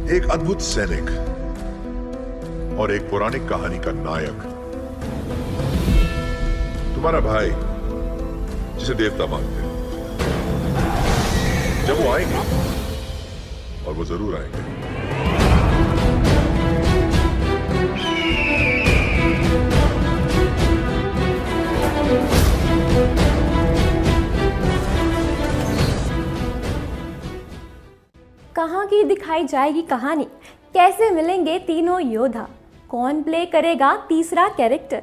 एक अद्भुत सैनिक और एक पौराणिक कहानी का नायक, तुम्हारा भाई जिसे देवता मानते हैं। जब वो आएंगे, और वो जरूर आएंगे, कहाँ की दिखाई जाएगी कहानी, कैसे मिलेंगे तीनों योद्धा, कौन प्ले करेगा तीसरा कैरेक्टर।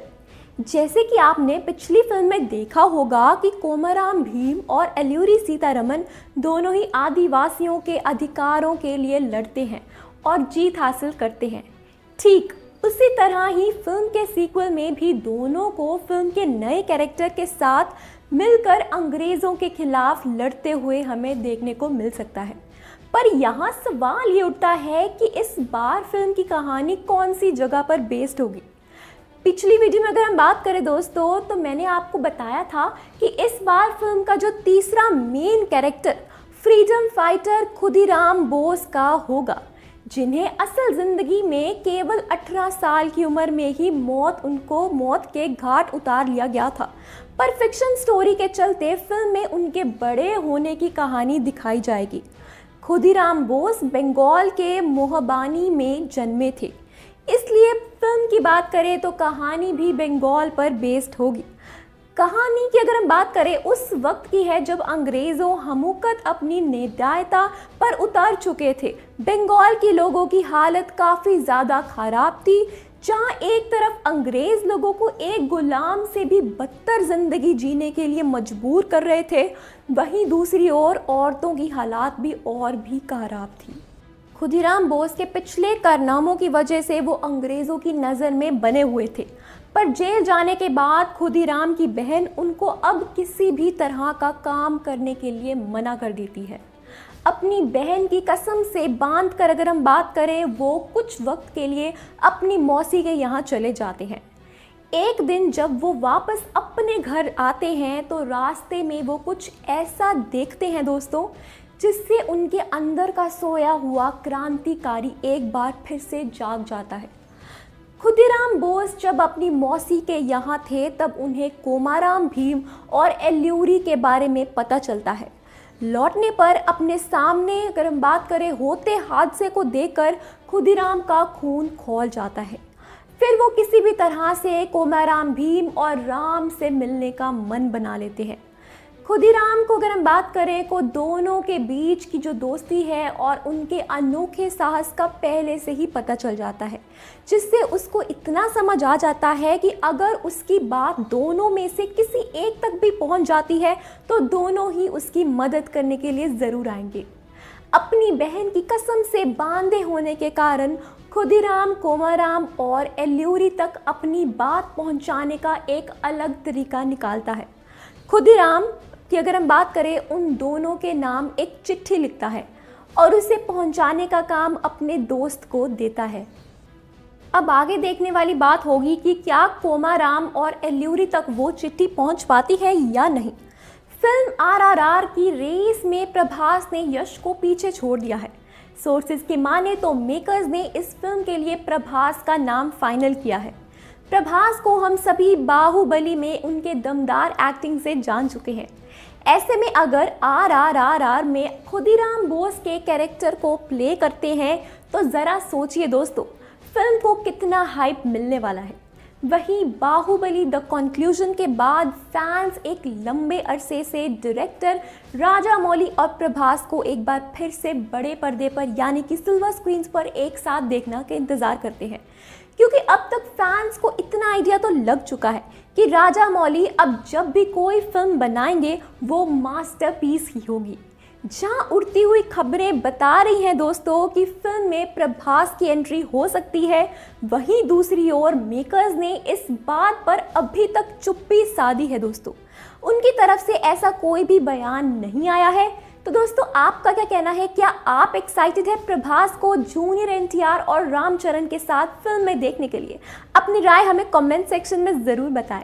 जैसे कि आपने पिछली फिल्म में देखा होगा कि कोमाराम भीम और एल्लूरी सीतारमन दोनों ही आदिवासियों के अधिकारों के लिए लड़ते हैं और जीत हासिल करते हैं। ठीक उसी तरह ही फिल्म के सीक्वल में भी दोनों को फिल्म के नए कैरेक्टर के साथ मिलकर अंग्रेज़ों के खिलाफ लड़ते हुए हमें देखने को मिल सकता है। पर यहाँ सवाल ये उठता है कि इस बार फिल्म की कहानी कौन सी जगह पर बेस्ड होगी। पिछली वीडियो में अगर हम बात करें दोस्तों, तो मैंने आपको बताया था कि इस बार फिल्म का जो तीसरा main character freedom fighter Khudiram Bose का होगा, जिन्हें असल ज़िंदगी में केवल 18 साल की उम्र में ही उनको मौत के घाट उतार लिया गया था। पर फिक्शन स्टोरी के चलते फिल्म में उनके बड़े होने की कहानी दिखाई जाएगी। खुदीराम बोस बंगाल के मोहबानी में जन्मे थे, इसलिए फिल्म की बात करें तो कहानी भी बंगाल पर बेस्ड होगी। कहानी की अगर हम बात करें उस वक्त की है जब अंग्रेज़ों हमूकत अपनी निर्दयता पर उतार चुके थे। बंगाल के लोगों की हालत काफ़ी ज़्यादा ख़राब थी, जहाँ एक तरफ अंग्रेज़ लोगों को एक गुलाम से भी बदतर ज़िंदगी जीने के लिए मजबूर कर रहे थे, वहीं दूसरी ओर औरतों की हालात भी और भी ख़राब थी। खुदीराम बोस के पिछले कारनामों की वजह से वो अंग्रेज़ों की नज़र में बने हुए थे, पर जेल जाने के बाद खुदीराम की बहन उनको अब किसी भी तरह का काम करने के लिए मना कर देती है। अपनी बहन की कसम से बांध कर अगर हम बात करें, वो कुछ वक्त के लिए अपनी मौसी के यहाँ चले जाते हैं। एक दिन जब वो वापस अपने घर आते हैं तो रास्ते में वो कुछ ऐसा देखते हैं दोस्तों, जिससे उनके अंदर का सोया हुआ क्रांतिकारी एक बार फिर से जाग जाता है। खुदीराम बोस जब अपनी मौसी के यहाँ थे तब उन्हें कोमाराम भीम और एल्लूरी के बारे में पता चलता है। लौटने पर अपने सामने अगर हम बात करें होते हादसे को देखकर खुदीराम का खून खौल जाता है। फिर वो किसी भी तरह से कोमाराम भीम और राम से मिलने का मन बना लेते हैं। खुदीराम को अगर हम बात करें तो दोनों के बीच की जो दोस्ती है और उनके अनोखे साहस का पहले से ही पता चल जाता है, जिससे उसको इतना समझ आ जाता है कि अगर उसकी बात दोनों में से किसी एक तक भी पहुंच जाती है तो दोनों ही उसकी मदद करने के लिए ज़रूर आएंगे। अपनी बहन की कसम से बांधे होने के कारण खुदीराम कोमाराम और एल्लूरी तक अपनी बात पहुंचाने का एक अलग तरीका निकालता है। खुदीराम कि अगर हम बात करें, उन दोनों के नाम एक चिट्ठी लिखता है और उसे पहुंचाने का काम अपने दोस्त को देता है। अब आगे देखने वाली बात होगी कि क्या कोमाराम और एल्लूरी तक वो चिट्ठी पहुंच पाती है या नहीं। फिल्म RRR की रेस में प्रभास ने यश को पीछे छोड़ दिया है। सोर्सेज की माने तो मेकर्स ने इस फिल्म के लिए प्रभास का नाम फाइनल किया है। प्रभास को हम सभी बाहुबली में उनके दमदार एक्टिंग से जान चुके हैं। ऐसे में अगर RRR में खुदीराम बोस के कैरेक्टर को प्ले करते हैं तो ज़रा सोचिए दोस्तों, फिल्म को कितना हाइप मिलने वाला है। वहीं बाहुबली द कंक्लूजन के बाद फैंस एक लंबे अरसे से डायरेक्टर राजामौली और प्रभास को एक बार फिर से बड़े पर्दे पर यानी कि सिल्वर स्क्रीन्स पर एक साथ देखना के इंतज़ार करते हैं, क्योंकि अब तक फैंस को इतना आइडिया तो लग चुका है कि राजामौली अब जब भी कोई फिल्म बनाएंगे वो मास्टरपीस ही होगी। जहां उड़ती हुई खबरें बता रही हैं दोस्तों कि फिल्म में प्रभास की एंट्री हो सकती है, वहीं दूसरी ओर मेकर्स ने इस बात पर अभी तक चुप्पी साधी है दोस्तों। उनकी तरफ से ऐसा कोई भी बयान नहीं आया है। तो दोस्तों, आपका क्या कहना है? क्या आप एक्साइटेड है प्रभास को जूनियर NTR और रामचरण के साथ फिल्म में देखने के लिए? अपनी राय हमें कमेंट सेक्शन में ज़रूर बताएं।